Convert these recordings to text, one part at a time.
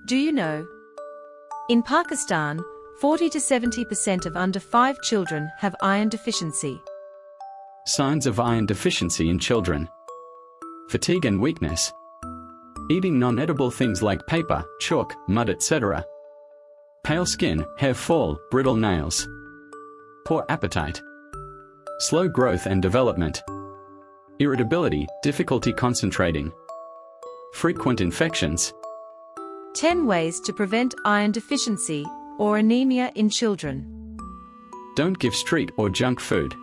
Do you know? In Pakistan, 40 to 70% of under 5 children have iron deficiency. Signs of iron deficiency in children: fatigue and weakness, eating non-edible things like paper, chalk, mud, etc., pale skin, hair fall, brittle nails, poor appetite, slow growth and development, irritability, difficulty concentrating, frequent infections. 10 ways to prevent iron deficiency or anemia in children. Don't give street or junk food.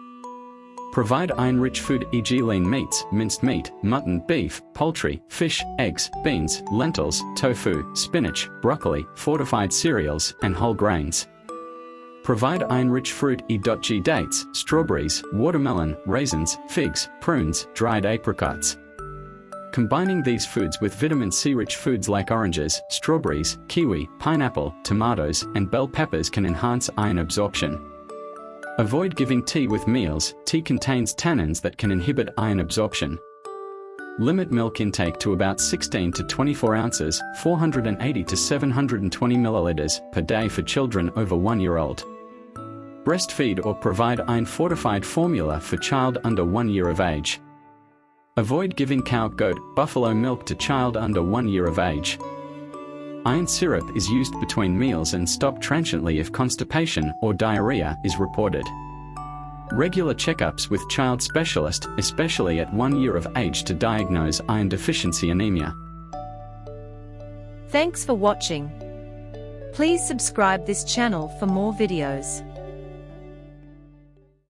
Provide iron-rich food, e.g. lean meats, minced meat, mutton, beef, poultry, fish, eggs, beans, lentils, tofu, spinach, broccoli, fortified cereals, and whole grains. Provide iron-rich fruit, e.g. dates, strawberries, watermelon, raisins, figs, prunes, dried apricots. Combining these foods with vitamin C-rich foods like oranges, strawberries, kiwi, pineapple, tomatoes, and bell peppers can enhance iron absorption. Avoid giving tea with meals. Tea contains tannins that can inhibit iron absorption. Limit milk intake to about 16 to 24 ounces, 480 to 720 milliliters per day for children over 1 year old. Breastfeed or provide iron-fortified formula for child under 1 year of age. Avoid giving cow, goat, buffalo milk to child under 1 year of age. Iron syrup is used between meals and stopped transiently if constipation or diarrhea is reported. Regular checkups with child specialist, especially at 1 year of age, to diagnose iron deficiency anemia. Thanks for watching. Please subscribe this channel for more videos.